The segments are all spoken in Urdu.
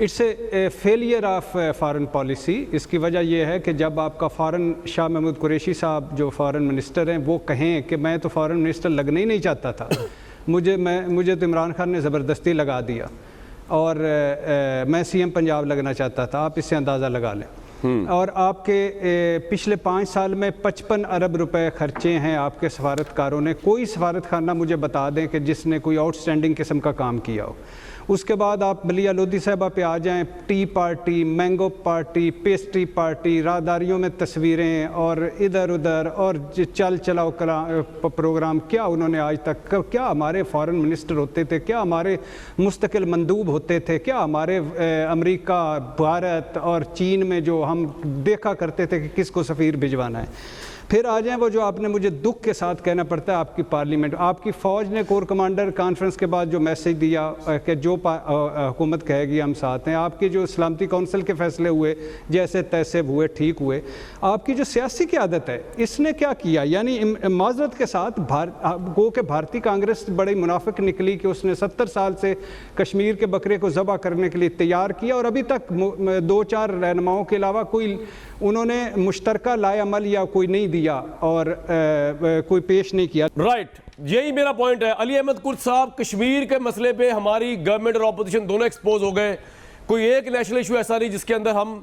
It's a failure of foreign policy. اس کی وجہ یہ ہے کہ جب آپ کا فارن شاہ محمود قریشی صاحب جو فارن منسٹر ہیں وہ کہیں کہ میں تو فارن منسٹر لگنا ہی نہیں چاہتا تھا, مجھے تو عمران خان نے زبردستی لگا دیا اور میں سی ایم پنجاب لگنا چاہتا تھا, آپ اس سے اندازہ لگا لیں. اور آپ کے پچھلے 5 سال میں 55 ارب روپے خرچے ہیں آپ کے سفارتکاروں نے. کوئی سفارت خانہ مجھے بتا دیں کہ جس نے کوئی آؤٹ اسٹینڈنگ قسم کا کام کیا ہو. اس کے بعد آپ ملیہ لودھی صاحبہ پہ آ جائیں, tea party, mango party, pastry party, راہداریوں میں تصویریں اور ادھر ادھر اور چل چلاؤ پروگرام. کیا انہوں نے آج تک, کیا ہمارے فارن منسٹر ہوتے تھے, کیا ہمارے مستقل مندوب ہوتے تھے, کیا ہمارے امریکہ, بھارت اور چین میں جو ہم دیکھا کرتے تھے کہ کس کو سفیر بھجوانا ہے. پھر آ جائیں وہ جو آپ نے مجھے دکھ کے ساتھ کہنا پڑتا ہے آپ کی پارلیمنٹ, آپ کی فوج نے کور کمانڈر کانفرنس کے بعد جو میسیج دیا کہ جو حکومت کہے گی ہم ساتھ ہیں. آپ کی جو سلامتی کونسل کے فیصلے ہوئے جیسے تیسے ہوئے ٹھیک ہوئے. آپ کی جو سیاسی قیادت ہے اس نے کیا کیا, یعنی معذرت کے ساتھ گو کہ بھارتی کانگریس بڑی منافق نکلی کہ اس نے 70 سال سے کشمیر کے بکرے کو ذبح کرنے کے لیے تیار کیا اور ابھی تک 2-4 رہنماؤں کے علاوہ کوئی انہوں نے مشترکہ لائے عمل یا کوئی نہیں دیا اور کوئی پیش نہیں کیا. رائٹ, یہی میرا پوائنٹ ہے. علی احمد کرد صاحب, کشمیر کے مسئلے پہ ہماری گورنمنٹ اور اپوزیشن دونوں ایکسپوز ہو گئے. کوئی ایک نیشنل ایشو ایسا نہیں جس کے اندر ہم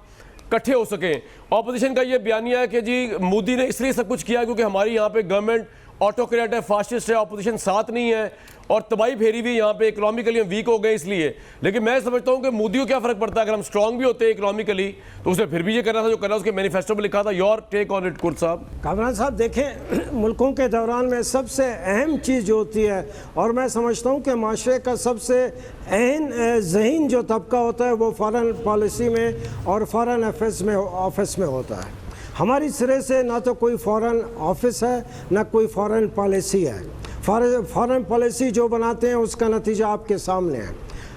کٹھے ہو سکیں. اپوزیشن کا یہ بیانیہ ہے کہ جی مودی نے اس لیے سب کچھ کیا کیونکہ ہماری یہاں پہ گورنمنٹ آٹوکریٹ ہے, فاسسٹ ہے, اپوزیشن ساتھ نہیں ہے اور تباہی پھیری ہوئی یہاں پہ, اکنامکلی ہم ویک ہو گئے اس لیے. لیکن میں سمجھتا ہوں کہ مودی کو کیا فرق پڑتا ہے, اگر ہم اسٹرانگ بھی ہوتے ہیں اکنامکلی تو اس نے پھر بھی یہ کرنا تھا جو کرنا, اس کے مینیفیسٹو میں لکھا تھا. یور ٹیک آن اٹ کرد صاحب. کامران صاحب دیکھیں, ملکوں کے دوران میں سب سے اہم چیز جو ہوتی ہے, اور میں سمجھتا ہوں کہ معاشرے کا سب سے اہم ذہین جو طبقہ ہوتا ہے وہ فارن پالیسی میں اور فارن آفس میں ہوتا ہے. ہماری سرے سے نہ تو کوئی فارن آفس ہے نہ کوئی فارن پالیسی ہے. فارن پالیسی جو بناتے ہیں اس کا نتیجہ آپ کے سامنے ہے.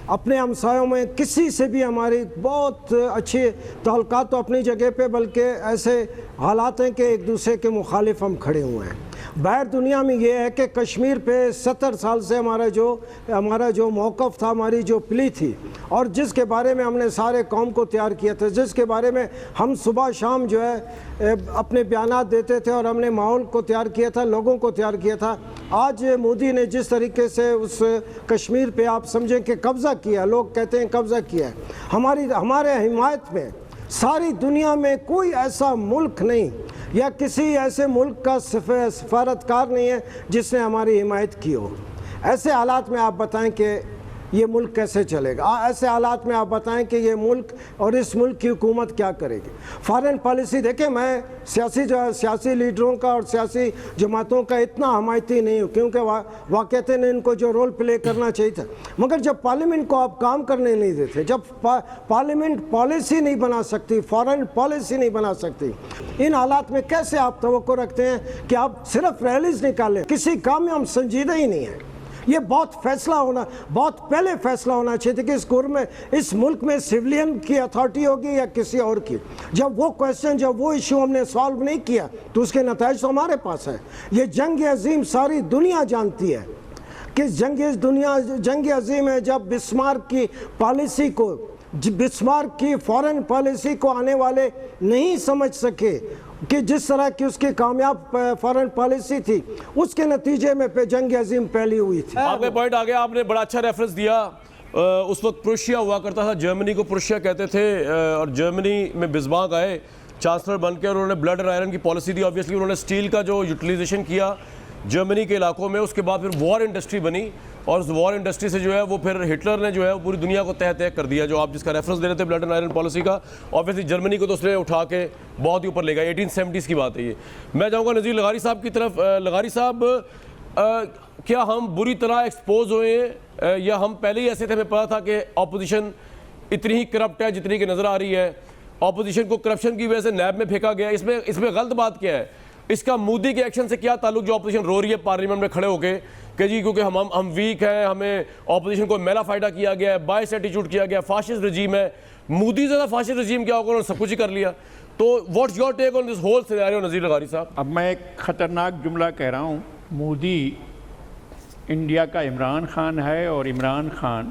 اپنے ہمسایوں میں کسی سے بھی ہماری بہت اچھی تعلقات تو اپنی جگہ پہ, بلکہ ایسے حالات ہیں کہ ایک دوسرے کے مخالف ہم کھڑے ہوئے ہیں. باہر دنیا میں یہ ہے کہ کشمیر پہ 70 سال سے ہمارا جو موقف تھا, ہماری جو پلی تھی اور جس کے بارے میں ہم نے سارے قوم کو تیار کیا تھا, جس کے بارے میں ہم صبح شام جو ہے اپنے بیانات دیتے تھے اور ہم نے ماحول کو تیار کیا تھا, لوگوں کو تیار کیا تھا. آج مودی نے جس طریقے سے اس کشمیر پہ آپ سمجھیں کہ قبضہ کیا, لوگ کہتے ہیں قبضہ کیا ہے, ہمارے حمایت میں ساری دنیا میں کوئی ایسا ملک نہیں یا کسی ایسے ملک کا سفارتکار نہیں ہے جس نے ہماری حمایت کی ہو. ایسے حالات میں آپ بتائیں کہ یہ ملک کیسے چلے گا, ایسے حالات میں آپ بتائیں کہ یہ ملک اور اس ملک کی حکومت کیا کرے گی. فارن پالیسی دیکھیں, میں سیاسی لیڈروں کا اور سیاسی جماعتوں کا اتنا حمایتی نہیں ہوں کیونکہ واقعتاً ان کو جو رول پلے کرنا چاہیے تھا, مگر جب پارلیمنٹ کو آپ کام کرنے نہیں دیتے, جب پارلیمنٹ پالیسی نہیں بنا سکتی, فارن پالیسی نہیں بنا سکتی, ان حالات میں کیسے آپ توقع رکھتے ہیں کہ آپ صرف ریلیز نکالیں. کسی کام میں ہم سنجیدہ ہی نہیں ہیں. یہ بہت پہلے فیصلہ ہونا چاہیے کہ اس ملک میں سیولین کی اتھارٹی ہوگی یا کسی اور کی. جب وہ ایشو ہم نے سالو نہیں کیا تو اس کے نتائج تو ہمارے پاس ہے. یہ جنگ عظیم ساری دنیا جانتی ہے کہ جنگ عظیم ہے. جب بسمارک کی پالیسی کو, بسمارک کی فارن پالیسی کو آنے والے نہیں سمجھ سکے کہ جس طرح کی اس کی کامیاب فارن پالیسی تھی, اس کے نتیجے میں جنگ عظیم پھیلی ہوئی تھی. آپ کا پوائنٹ آگیا, آپ نے بڑا اچھا ریفرنس دیا. اس وقت پروشیا ہوا کرتا تھا, جرمنی کو پروشیا کہتے تھے, اور جرمنی میں بسمارک آئے چانسلر بن کے اور انہوں نے بلڈ اینڈ آئرن کی پالیسی دی. آبویسلی انہوں نے اسٹیل کا جو یوٹیلائزیشن کیا جرمنی کے علاقوں میں, اس کے بعد پھر وار انڈسٹری بنی اور اس وار انڈسٹری سے جو ہے وہ پھر ہٹلر نے جو ہے پوری دنیا کو تہہ کر دیا. جو آپ جس کا ریفرنس دے رہے تھے بلڈ اینڈ آئرن پالیسی کا, آبویسلی جرمنی کو تو اس نے اٹھا کے بہت ہی اوپر لے گیا. 1870s کی بات ہے یہ. میں جاؤں گا نذیر لغاری صاحب کی طرف. لغاری صاحب, کیا ہم بری طرح ایکسپوز ہوئے ہیں یا ہم پہلے ہی ایسے تھے, ہمیں پتا تھا کہ اپوزیشن اتنی ہی کرپٹ ہے جتنی کہ نظر آ رہی ہے, اپوزیشن کو کرپشن کی وجہ سے نیب میں پھینکا گیا. اس میں غلط بات کیا ہے؟ اس کا مودی کے ایکشن سے کیا تعلق جو اپوزیشن رو رہی ہے پارلیمنٹ میں کھڑے ہو کے کہ جی کیونکہ ہم ویک ہیں, ہمیں اپوزیشن کو میلا فائدہ کیا گیا ہے, بائس ایٹیچیوڈ کیا گیا, فاشسٹ رجیم ہے. مودی زیادہ فاشسٹ رجیم کیا ہوگا, انہوں نے سب کچھ ہی کر لیا. تو what's your take on this whole scenario Nazir لغاری صاحب؟ اب میں ایک خطرناک جملہ کہہ رہا ہوں. مودی انڈیا کا عمران خان ہے اور عمران خان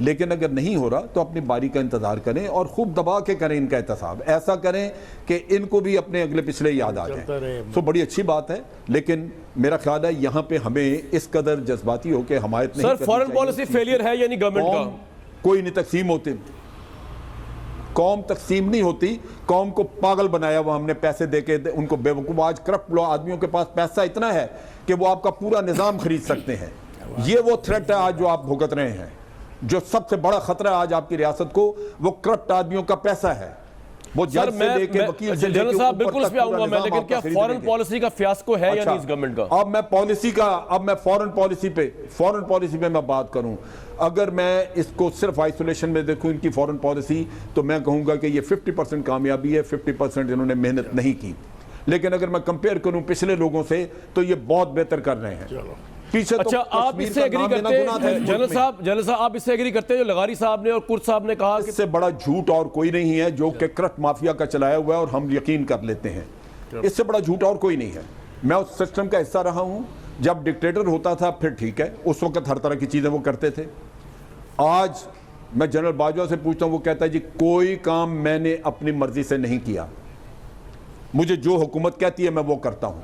لیکن اگر نہیں ہو رہا تو اپنی باری کا انتظار کریں اور خوب دبا کے کریں ان کا احتساب, ایسا کریں کہ ان کو بھی اپنے اگلے پچھلے یاد آ جائیں. تو بڑی اچھی بات ہے, لیکن میرا خیال ہے یہاں پہ ہمیں اس قدر جذباتی ہو کے حمایت نہیں سر کرنی فارن چاہیے. پالیسی فیلئر ہے یعنی گورنمنٹ کا؟ قوم کوئی نہیں تقسیم ہوتے, قوم تقسیم نہیں ہوتی, قوم کو پاگل بنایا ہوا ہم نے پیسے دے کے ان کو بیوقوف. آج کرپٹ لوگ آدمیوں کے پاس پیسہ اتنا ہے کہ وہ آپ کا پورا نظام خرید سکتے ہیں. یہ وہ تھریٹ ہے آج جو آپ بھگت رہے ہیں. جو سب سے بڑا خطرہ ہے آج آپ کی ریاست کو وہ کرپٹ آدمیوں کا پیسہ ہے. وہ جج سے لے کے وکیل سے لے کے جنرل صاحب اوپر بالکل اس تک پہ آؤں پورا گا میں, نظام لیکن آپ کیا کا فارن خریدیں گے. پالیسی کا فیاسکو ہے یا نہیں اس گورنمنٹ کا؟ اب میں فارن پالیسی پہ میں بات کروں. اگر میں اس کو صرف آئسولیشن میں دیکھوں ان کی فارن پالیسی تو میں کہوں گا کہ یہ 50% کامیابی ہے, 50% انہوں نے محنت نہیں کی. لیکن اگر میں کمپیئر کروں پچھلے لوگوں سے تو یہ بہت بہتر کر رہے ہیں. پیچھے تو اچھا آپ اس سے ایگری کرتے ہیں جنرل صاحب آپ اس سے ایگری کرتے ہیں جو لغاری صاحب نے اور کرد صاحب نے کہا کہ اس سے بڑا جھوٹ اور کوئی نہیں ہے جو کہ کرپٹ مافیا کا چلایا ہوا ہے اور ہم یقین کر لیتے ہیں. اس سے بڑا جھوٹ اور کوئی نہیں ہے. میں اس سسٹم کا حصہ رہا ہوں. جب ڈکٹیٹر ہوتا تھا پھر ٹھیک ہے, اس وقت ہر طرح کی چیزیں وہ کرتے تھے. آج میں جنرل باجوہ سے پوچھتا ہوں, وہ کہتا ہے جی کوئی کام میں نے اپنی مرضی سے نہیں کیا, مجھے جو حکومت کہتی ہے میں وہ کرتا ہوں.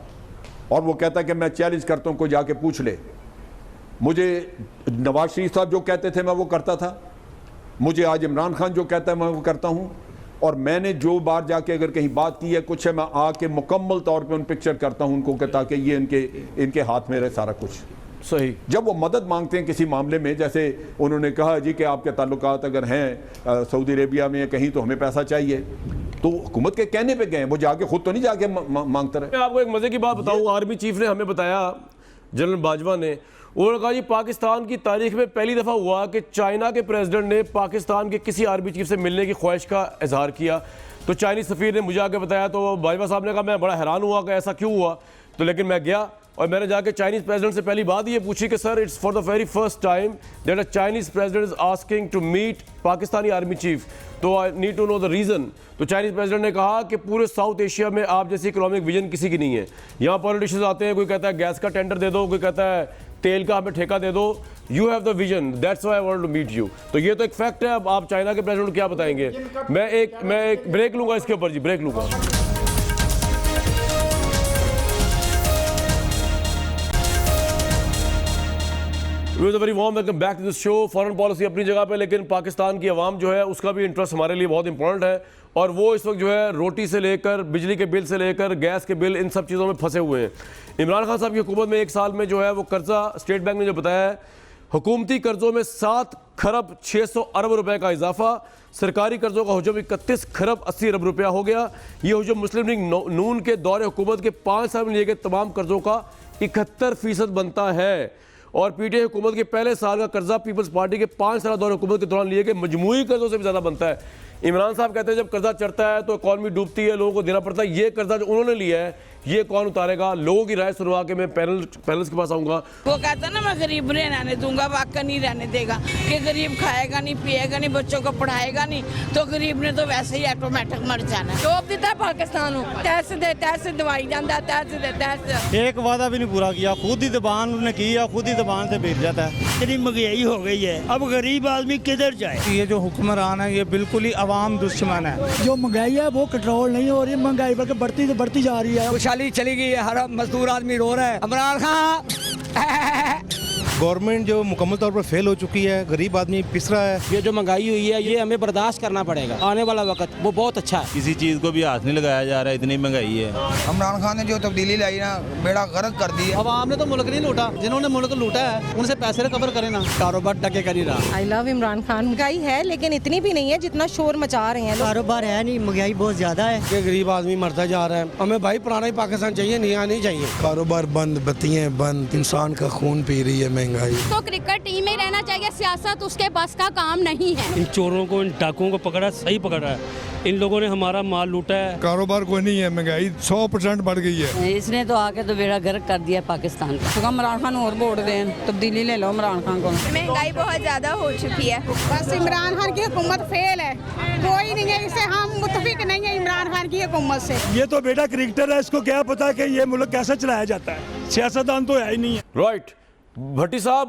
اور وہ کہتا ہے کہ میں چیلنج کرتا ہوں, کوئی جا کے پوچھ لے. مجھے نواز شریف صاحب جو کہتے تھے میں وہ کرتا تھا, مجھے آج عمران خان جو کہتا ہے میں وہ کرتا ہوں. اور میں نے جو بار جا کے اگر کہیں بات کی ہے کچھ ہے, میں آ کے مکمل طور پہ ان پکچر کرتا ہوں ان کو کہ تاکہ یہ ان کے ہاتھ میں رہے سارا کچھ. صحیح. جب وہ مدد مانگتے ہیں کسی معاملے میں, جیسے انہوں نے کہا جی کہ آپ کے تعلقات اگر ہیں سعودی عربیہ میں یا کہیں تو ہمیں پیسہ چاہیے, تو حکومت کے کہنے پہ گئے, وہ جا کے خود تو نہیں جا کے مانگتا رہے. میں آپ کو ایک مزے کی بات بتاؤں, آرمی چیف نے ہمیں بتایا, جنرل باجوہ نے, انہوں نے کہا جی پاکستان کی تاریخ میں پہلی دفعہ ہوا کہ چائنا کے پریزیڈنٹ نے پاکستان کے کسی آرمی چیف سے ملنے کی خواہش کا اظہار کیا. تو چائنیز سفیر نے مجھے آ کے بتایا, تو باجوہ صاحب نے کہا میں بڑا حیران ہوا کہ ایسا کیوں ہوا. تو لیکن میں گیا اور میں نے جا کے چائنیز پریزیڈنٹ سے پہلی بات یہ پوچھی کہ sir it's for the very first time that a Chinese president is asking to meet Pakistani army chief, تو I need to know the reason. تو چائنیز پریزیڈنٹ نے کہا کہ پورے ساؤتھ ایشیا میں آپ جیسی اکنامک ویژن کسی کی نہیں ہے. یہاں پولیٹیشنز آتے ہیں, کوئی کہتا ہے گیس کا ٹینڈر دے دو, کوئی کہتا ہے تیل کا ہمیں ٹھیکہ دے دو, you have the vision, that's why I want to meet you. تو یہ تو ایک فیکٹ ہے. اب آپ چائنا کے پریزیڈنٹ کو کیا بتائیں گے؟ میں ایک بریک لوں گا اس کے اوپر, جی بریک لوں گا. Very warm welcome back to this show. Foreign policy اپنی جگہ پہ, لیکن پاکستان کی عوام جو ہے اس کا بھی انٹرسٹ ہمارے لیے بہت امپورٹنٹ ہے. اور وہ اس وقت جو ہے روٹی سے لے کر بجلی کے بل سے لے کر گیس کے بل, ان سب چیزوں میں پھنسے ہوئے ہیں. عمران خان صاحب کی حکومت میں ایک سال میں جو ہے وہ قرضہ اسٹیٹ بینک نے جو بتایا ہے, حکومتی قرضوں میں 7 کھرب 600 ارب روپے کا اضافہ, سرکاری قرضوں کا حجم 31 کھرب 80 ارب روپیہ ہو گیا. یہ حجم مسلم لیگ نون کے دور حکومت کے 5 سال میں لیے گئے تمام قرضوں کا 71% بنتا ہے. اور پی ٹی آئی حکومت کے پہلے سال کا قرضہ پیپلز پارٹی کے 5 سالہ دور حکومت کے دوران لیے گئے مجموعی قرضوں سے بھی زیادہ بنتا ہے. عمران صاحب کہتے ہیں جب قرضہ چڑھتا ہے تو اکانومی ڈوبتی ہے, لوگوں کو دینا پڑتا ہے. یہ قرضہ جو انہوں نے لیا ہے یہ کون اتارے گا؟ لوگوں کی رائے سنوا کے میں پینلز کے پاس آؤں گا. وہ کہتا نا میں غریب نہیں رہنے دوں گا, واقعہ نہیں رہنے دے گا کہ غریب کھائے گا نہیں, پیے گا نہیں, بچوں کو پڑھائے گا نہیں, تو غریب نے تو ویسے ہی آٹومیٹک مر جانا ہے. ٹوپ دیتا ہے پاکستان کو, تیسے دوائی جانا, تیسے ایک وعدہ بھی نہیں پورا کیا, خود ہی زبان نے کیا, خود ہی زبان سے بیچ جاتا ہے. اتنی مہنگائی ہو گئی ہے, اب غریب آدمی کدھر جائے؟ یہ جو حکمران ہے یہ بالکل ہی عوام دشمن ہے. جو مہنگائی ہے وہ کنٹرول نہیں ہو رہی, مہنگائی بلکہ بڑھتی تو بڑھتی جا رہی ہے. خوشحالی چلی گئی ہے, ہر مزدور آدمی رو رہا ہے. عمران خان گورنمنٹ جو مکمل طور پر فیل ہو چکی ہے, غریب آدمی پس رہا ہے. یہ جو مہنگائی ہوئی ہے یہ ہمیں برداشت کرنا پڑے گا. آنے والا وقت وہ بہت اچھا ہے. کسی چیز کو بھی ہاتھ نہیں لگایا جا رہا ہے, اتنی مہنگائی ہے. عمران خان نے جو تبدیلی لائی نا, بیڑا غرق کر دی. عوام نے تو ملک نہیں لوٹا, جنہوں نے ملک لوٹا ہے ان سے پیسے ریکور کریں نا. کاروبار ٹکے کر ہی رہا. آئی لو عمران خان. مہنگائی ہے لیکن اتنی بھی نہیں ہے جتنا شور مچا رہے ہیں. کاروبار ہے نہیں, مہنگائی بہت زیادہ ہے. کہ غریب آدمی مرتا جا رہا ہے. ہمیں بھائی پرانا ہی پاکستان چاہیے, نیا نہیں چاہیے. کاروبار بند, بتیاں بند, انسان کا خون پی رہی ہے مہنگائی. تو کرکٹ ٹیم میں رہنا چاہیے, سیاست اس کے بس کا کام نہیں ہے. ان چوروں کو, ان ڈاکوؤں کو پکڑا, صحیح پکڑا ہے. ان لوگوں نے ہمارا مال لوٹا ہے. کاروبار کوئی نہیں ہے, مہنگائی 100% بڑھ گئی ہے. اس نے تو آ کے تو بیڑا غرق کر دیا پاکستان کا. تو عمران خان اور ووٹ دیں, تبدیلی لے لو عمران خان کو. مہنگائی بہت زیادہ ہو چکی ہے. بس عمران خان کی حکومت فیل ہے, کوئی نہیں ہے, اسے ہم متفق نہیں ہیں عمران خان کی حکومت سے. یہ تو بیٹا کرکٹر ہے, اس کو کیا پتا کہ یہ ملک کیسے چلایا جاتا ہے. سیاستدان تو ہے ہی نہیں ہے. رائٹ. بھٹی صاحب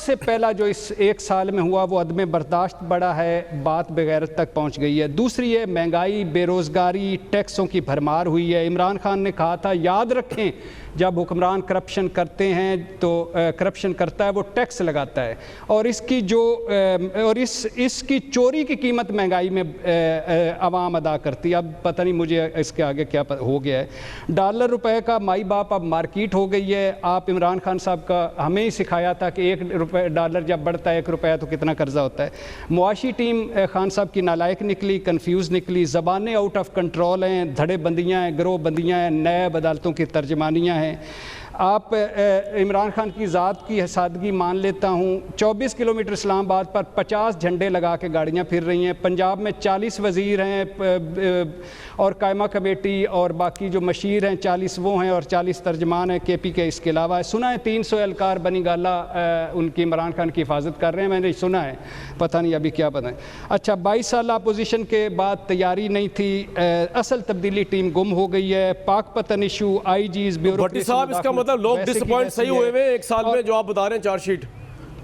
سے پہلا جو اس ایک سال میں ہوا وہ عدم برداشت بڑا ہے، بات بغیرت تک پہنچ گئی ہے۔ دوسری ہے مہنگائی، بے روزگاری، ٹیکسوں کی بھرمار ہوئی ہے۔ عمران خان نے کہا تھا یاد رکھیں جب حکمران کرپشن کرتے ہیں تو کرپشن کرتا ہے وہ ٹیکس لگاتا ہے، اور اس کی جو اور اس کی چوری کی قیمت مہنگائی میں عوام ادا کرتی ہے۔ اب پتہ نہیں مجھے اس کے آگے کیا ہو گیا ہے۔ ڈالر روپے کا مائی باپ اب مارکیٹ ہو گئی ہے۔ آپ عمران خان صاحب کا ہمیں ہی سکھایا تھا کہ $1 جب بڑھتا ہے $1 تو کتنا قرضہ ہوتا ہے۔ معاشی ٹیم خان صاحب کی نالائق نکلی، کنفیوز نکلی، زبانیں آؤٹ آف کنٹرول ہیں، دھڑے بندیاں ہیں، گروہ بندیاں ہیں، نیب عدالتوں کی ترجمانیاں ہیں۔ آپ عمران خان کی ذات کی سادگی مان لیتا ہوں، 24 کلومیٹر اسلام آباد پر 50 جھنڈے لگا کے گاڑیاں پھر رہی ہیں۔ پنجاب میں 40 وزیر ہیں اور قائمہ کمیٹی اور باقی جو مشیر ہیں 40 وہ ہیں اور 40 ترجمان ہیں کے پی کے۔ اس کے علاوہ سنا ہے 300 اہلکار بنی گالا ان کی عمران خان کی حفاظت کر رہے ہیں، میں نے سنا ہے، پتہ نہیں ابھی کیا پتہ ہے۔ اچھا 22 سالہ اپوزیشن کے بعد تیاری نہیں تھی، اصل تبدیلی ٹیم گم ہو گئی ہے۔ پاک پتن ایشو، آئی جیز، بھٹی صاحب اس کا مطلب لوگ ڈس اپوائنٹ صحیح ہوئے ہوئے ایک سال میں جو آپ بتا رہے ہیں چارج شیٹ؟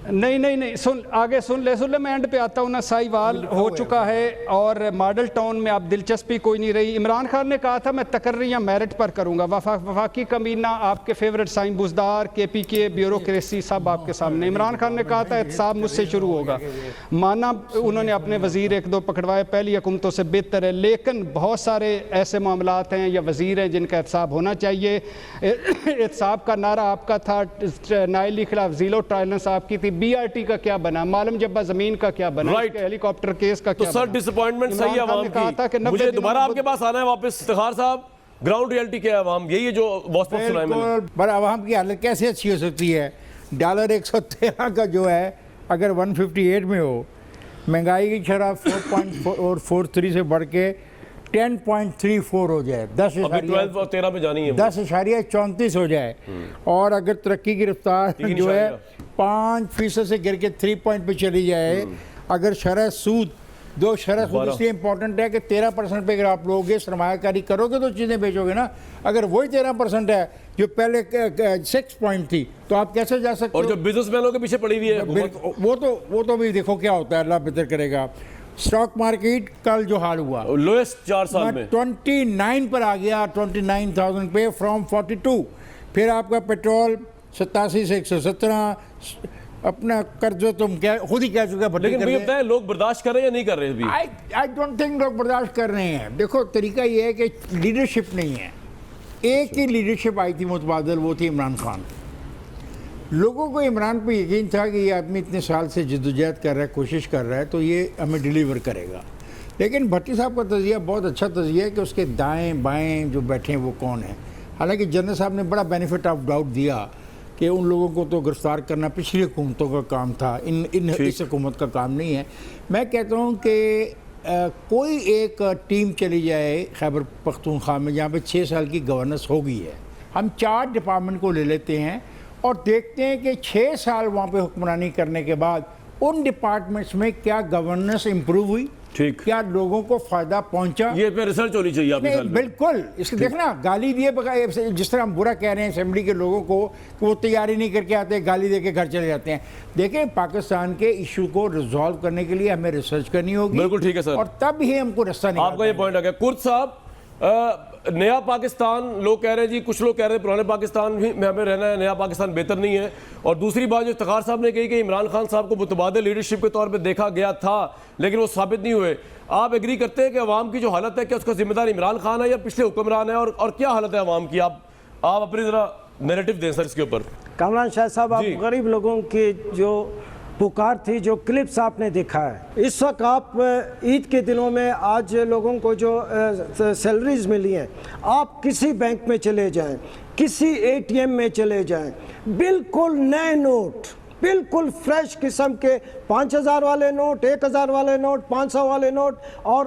نہیں آگے سن لے میں اینڈ پہ آتا ہوں نا۔ سائی وال ہو چکا ہے اور ماڈل ٹاؤن میں اب دلچسپی کوئی نہیں رہی۔ عمران خان نے کہا تھا میں تقرریاں میرٹ پر کروں گا، وفاقی کمینہ آپ کے فیورٹ سائن بزدار، کے پی کے، بیوروکریسی سب آپ کے سامنے۔ عمران خان نے کہا تھا احتساب مجھ سے شروع ہوگا، مانا انہوں نے اپنے وزیر 1-2 پکڑوائے، پہلی حکومتوں سے بہتر ہے، لیکن بہت سارے ایسے معاملات ہیں یا وزیر ہیں جن کا احتساب ہونا چاہیے۔ احتساب کا نعرہ آپ کا تھا، نائلی خلاف زیرو ٹالرنس آپ کی تھی، بی آر ٹی کا کیا بنا، معلوم جبہ زمین کا کیا بنا، ہیلی کاپٹر کیس کا کیا بنا۔ تو سر ڈس اپوائنٹمنٹ صحیح ہے عوام کی۔ مجھے دوبارہ آپ کے پاس آنا ہے واپس افتخار صاحب، گراؤنڈ ریئلٹی کیا ہے عوام، یہی ہے جو بہت پاس سنا ہے میں نے۔ پر عوام کی حالت کیسے اچھی ہو سکتی ہے؟ ڈالر 113 کا جو ہے اگر 158 میں ہو، مہنگائی کی شرح 4.43 سے بڑھ کے 10.34 ہو جائے، 12 میں جانی ہے 10.34 ہو جائے، اور اگر ترقی کی رفتار جو ہے 5% سے گر کے 3 پوائنٹ پہ چلی جائے، اگر شرح سود 2 شرح سود اس لیے امپورٹنٹ ہے کہ 13% پہ اگر آپ لوگ سرمایہ کاری کرو گے تو چیزیں بیچو گے نا۔ اگر وہی 13% ہے جو پہلے 6 پوائنٹ تھی تو آپ کیسے جا سکتے؟ اور جو بزنس مینوں کے پیچھے پڑی ہوئی ہے وہ تو بھی دیکھو کیا ہوتا ہے، اللہ بہتر کرے گا۔ سٹاک مارکیٹ کل جو حال ہوا لویسٹ 4 سال میں 29 پر آ گیا، 29,000 پہ فرام 42۔ پھر آپ کا پیٹرول 87 سے 117، اپنا قرض تم کیا خود ہی کہہ چکا ہے۔ لیکن مجھے بتائیں لوگ برداشت کر رہے ہیں یا نہیں کر رہے ابھی؟ آئی ڈونٹ تھنک لوگ برداشت کر رہے ہیں۔ دیکھو طریقہ یہ ہے کہ لیڈرشپ نہیں ہے، ایک ہی لیڈرشپ آئی تھی متبادل، وہ تھی عمران خان۔ لوگوں کو عمران پہ یقین تھا کہ یہ آدمی اتنے سال سے جدوجہد کر رہا ہے، کوشش کر رہا ہے تو یہ ہمیں ڈیلیور کرے گا۔ لیکن بھٹی صاحب کا تجزیہ بہت اچھا تجزیہ ہے کہ اس کے دائیں بائیں جو بیٹھے ہیں وہ کون ہیں۔ حالانکہ جنرل صاحب نے بڑا بینیفٹ آف ڈاؤٹ دیا کہ ان لوگوں کو تو گرفتار کرنا پچھلی حکومتوں کا کام تھا، اس حکومت کا کام نہیں ہے۔ میں کہتا ہوں کہ کوئی ایک ٹیم چلی جائے خیبر پختونخوا میں جہاں پہ 6 سال کی گورننس ہو گئی ہے، ہم 4 ڈپارٹمنٹ کو لے لیتے ہیں اور دیکھتے ہیں کہ 6 سال وہاں پہ حکمرانی کرنے کے بعد ان ڈپارٹمنٹس میں کیا گورننس امپروو ہوئی، کیا لوگوں کو فائدہ پہنچا۔ یہ پہ ریسرچ ہونی چاہیے آپ کی۔ بالکل، اس کو دیکھنا گالی دیے بغیر، جس طرح ہم برا کہہ رہے ہیں اسمبلی کے لوگوں کو کہ وہ تیاری نہیں کر کے آتے، گالی دے کے گھر چلے جاتے ہیں۔ دیکھیں پاکستان کے ایشو کو ریزالو کرنے کے لیے ہمیں ریسرچ کرنی ہوگی، بالکل ٹھیک ہے سر، اور تب ہی ہم کو رستہ نکالنا ہے۔ آپ کا یہ پوائنٹ آ گیا۔ کرد صاحب، نیا پاکستان لوگ کہہ رہے ہیں جی، کچھ لوگ کہہ رہے ہیں پرانے پاکستان میں ہمیں رہنا ہے، نیا پاکستان بہتر نہیں ہے۔ اور دوسری بات جو افتخار صاحب نے کہی کہ عمران خان صاحب کو متبادل لیڈرشپ کے طور پہ دیکھا گیا تھا لیکن وہ ثابت نہیں ہوئے۔ آپ ایگری کرتے ہیں کہ عوام کی جو حالت ہے کیا اس کا ذمہ دار عمران خان ہے یا پچھلے حکمران ہے، اور کیا حالت ہے عوام کی؟ آپ اپنی ذرا نیریٹو دیں سر اس کے اوپر۔ کامران شاہ صاحب، آپ غریب لوگوں کی جو پکار تھی، جو کلپس آپ نے دیکھا ہے، اس وقت آپ عید کے دنوں میں آج لوگوں کو جو سیلریز ملی ہیں، آپ کسی بینک میں چلے جائیں، کسی اے ٹی ایم میں چلے جائیں، بالکل نئے نوٹ، بالکل فریش قسم کے 5,000 والے نوٹ، 1,000 والے نوٹ، 500 والے نوٹ، اور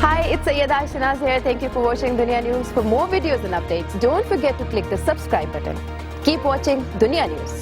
Hi, it's Sayyeda Shanaz here. Thank you for watching Dunya News. For more videos and updates, don't forget to click the subscribe button. Keep watching Dunya News.